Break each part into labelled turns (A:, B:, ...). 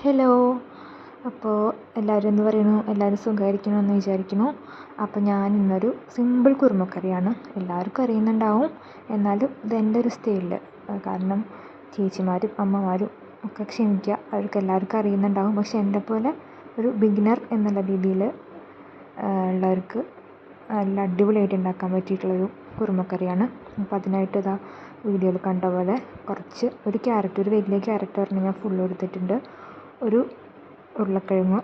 A: Hello. അപ്പോൾ എല്ലാവരും എന്ത് പറയുന്നു? എല്ലാവരും സുഖമായിരിക്കണമെന്ന് വിചാരിക്കുന്നു. അപ്പോൾ ഞാൻ ഇന്നൊരു സിമ്പിൾ കുറുമക്കറിയാണ്. എല്ലാവർക്കും അറിയുന്നുണ്ടാവും, എന്നാലും ഇതെൻ്റെ ഒരു സ്റ്റൈലിൽ. കാരണം ചേച്ചിമാരും അമ്മമാരും ഒക്കെ ക്ഷമിക്കുക, അവർക്ക് എല്ലാവർക്കും അറിയുന്നുണ്ടാവും. പക്ഷെ എൻ്റെ പോലെ ഒരു ബിഗിനർ എന്നുള്ള രീതിയിൽ ഉള്ളവർക്ക് നല്ല അടിപൊളിയായിട്ട് ഉണ്ടാക്കാൻ പറ്റിയിട്ടുള്ളൊരു കുറുമക്കറിയാണ്. അപ്പോൾ അതിനായിട്ട് ഇതാ വീഡിയോയിൽ കണ്ട പോലെ ഒരു ക്യാരറ്റ്, ഒരു വലിയ ക്യാരറ്റ് പറഞ്ഞാൽ ഞാൻ ഫുള്ള് എടുത്തിട്ടുണ്ട്. ഒരു ഉരുളക്കിഴങ്ങ്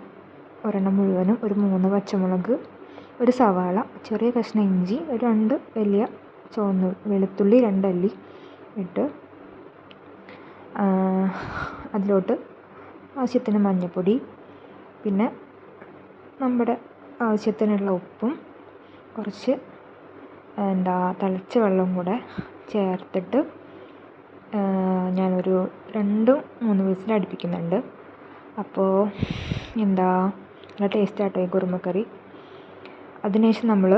A: ഒരെണ്ണം മുഴുവനും, ഒരു 3 പച്ചമുളക്, ഒരു സവാള, ചെറിയ കഷ്ണം ഇഞ്ചി, ഒരു 2 വലിയ വെളുത്തുള്ളി 2 അല്ലി ഇട്ട് അതിലോട്ട് ആവശ്യത്തിന് മഞ്ഞൾപ്പൊടി, പിന്നെ നമ്മുടെ ആവശ്യത്തിനുള്ള ഉപ്പും കുറച്ച് തിളച്ച വെള്ളവും കൂടെ ചേർത്തിട്ട് ഞാനൊരു 2-3 വിസിൽ അടുപ്പിക്കുന്നുണ്ട്. അപ്പോൾ നല്ല ടേസ്റ്റ് ആട്ടോ ഈ കുറുമക്കറി. അതിനുശേഷം നമ്മൾ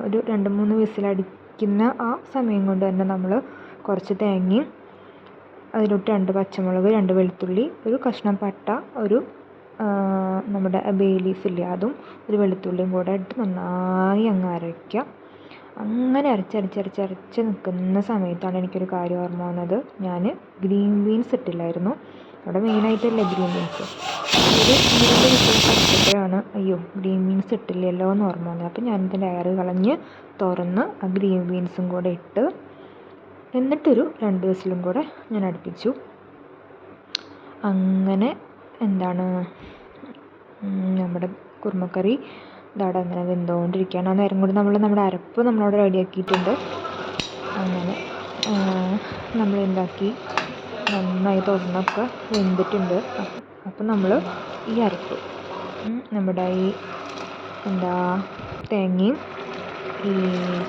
A: ഒരു 2-3 വിസിലടിക്കുന്ന ആ സമയം കൊണ്ട് തന്നെ നമ്മൾ കുറച്ച് തേങ്ങയും അതിലോട്ട് 2 പച്ചമുളക്, 2 വെളുത്തുള്ളി, ഒരു കഷ്ണം പട്ട, ഒരു നമ്മുടെ ബേ ലീഫ് ഇല്ലേ അതും, ഒരു വെളുത്തുള്ളിയും കൂടെ ഇട്ട് നന്നായി അങ്ങ് അരയ്ക്കുക. അങ്ങനെ അരച്ച് നിൽക്കുന്ന സമയത്താണ് എനിക്കൊരു കാര്യം ഓർമ്മ വന്നത്. ഞാൻ ഗ്രീൻ ബീൻസ് ഇട്ടില്ലായിരുന്നു. അവിടെ മെയിനായിട്ടല്ലേ ഗ്രീൻ ബീൻസ്. ഒരു 2 വിസിൽ അടിച്ചപ്പോഴാണ് അയ്യോ ഗ്രീൻ ബീൻസ് ഇട്ടില്ലല്ലോ എന്ന് ഓർമ്മ വന്നത്. അപ്പോൾ ഞാനിതിൻ്റെ എയർ കളഞ്ഞ് തുറന്ന് ആ ഗ്രീൻ ബീൻസും കൂടെ ഇട്ട് എന്നിട്ടൊരു 2 വിസിലും കൂടെ ഞാൻ അടുപ്പിച്ചു. അങ്ങനെ നമ്മുടെ കുറുമക്കറി ഇതവിടെ അങ്ങനെ വെന്തുകൊണ്ടിരിക്കുകയാണ്. ആ നേരം കൂടി നമ്മുടെ അരപ്പ് നമ്മളവിടെ റെഡിയാക്കിയിട്ടുണ്ട്. അങ്ങനെ നമ്മൾ നന്നായി തുറന്നൊക്കെ വെന്തിട്ടുണ്ട്. അപ്പം നമ്മൾ ഈ അരപ്പ് നമ്മുടെ ഈ തേങ്ങയും ഈ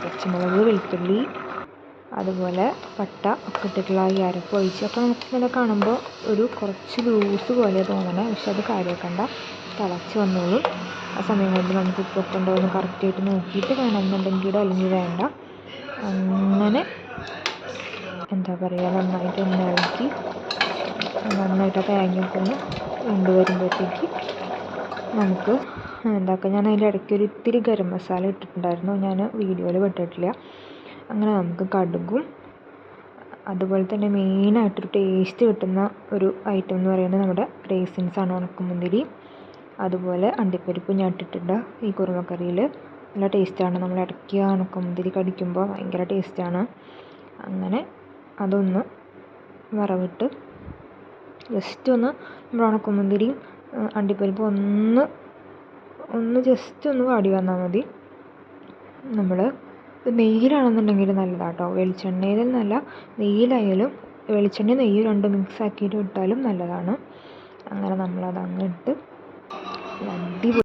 A: പച്ചമുളക്, വെളുത്തുള്ളി, അതുപോലെ പട്ട ഒക്കെ ഇട്ടിട്ടുള്ള ഈ അരപ്പ് ഒഴിച്ച് അപ്പോൾ നമുക്കിങ്ങനെ കാണുമ്പോൾ കുറച്ച് ലൂസ് പോലെ തോന്നണേ. പക്ഷെ അത് കാര്യമാക്കണ്ട, തിളച്ച് വന്നോളും. ആ സമയം കൊണ്ട് നമുക്ക് ഉപ്പൊക്കെ ഉണ്ടോ എന്ന് കറക്റ്റായിട്ട് നോക്കിയിട്ട് വേണമെന്നുണ്ടെങ്കിലോ അല്ലെങ്കിൽ വേണ്ട. അങ്ങനെ നന്നായിട്ട് ഇളക്കി നന്നായിട്ട് ആ തേങ്ങയൊക്കെ ഒന്ന് വെന്ത് വരുമ്പോഴത്തേക്ക് നമുക്ക് ഞാൻ അതിൻ്റെ ഇടയ്ക്ക് ഒരു ഇത്തിരി ഗരം മസാല ഇട്ടിട്ടുണ്ടായിരുന്നു, ഞാൻ വീഡിയോയിൽ വിട്ടിട്ടില്ല. അങ്ങനെ നമുക്ക് കടുകും അതുപോലെ തന്നെ മെയിനായിട്ടൊരു ടേസ്റ്റ് കിട്ടുന്ന ഒരു ഐറ്റം എന്ന് പറയുന്നത് നമ്മുടെ റേസിൻസാണ്, ഉണക്കമുന്തിരി. അതുപോലെ അണ്ടിപ്പരിപ്പ് ഞാൻ ഇട്ടിട്ടുണ്ട് ഈ കുറുമക്കറിയിൽ. നല്ല ടേസ്റ്റാണ്. നമ്മൾ ഇടയ്ക്ക് ഉണക്കമുന്തിരി കടിക്കുമ്പോൾ ഭയങ്കര ടേസ്റ്റാണ്. അങ്ങനെ അതൊന്ന് വറവിട്ട് ജസ്റ്റ് ഒന്ന് നമ്മുടെ ഉണക്കമുന്തിരിയും അണ്ടിപ്പരിപ്പ് ഒന്ന് ജസ്റ്റ് ഒന്ന് വാടി വന്നാൽ മതി. നമ്മൾ നെയ്യിലാണെന്നുണ്ടെങ്കിൽ നല്ലതാട്ടോ, വെളിച്ചെണ്ണയിൽ നല്ല നെയ്യിലായാലും വെളിച്ചെണ്ണ നെയ്യ് രണ്ടും മിക്സ് ആക്കിയിട്ട് ഇട്ടാലും നല്ലതാണ്. അങ്ങനെ നമ്മളത് അങ്ങ് ഇട്ട് അടിപൊളി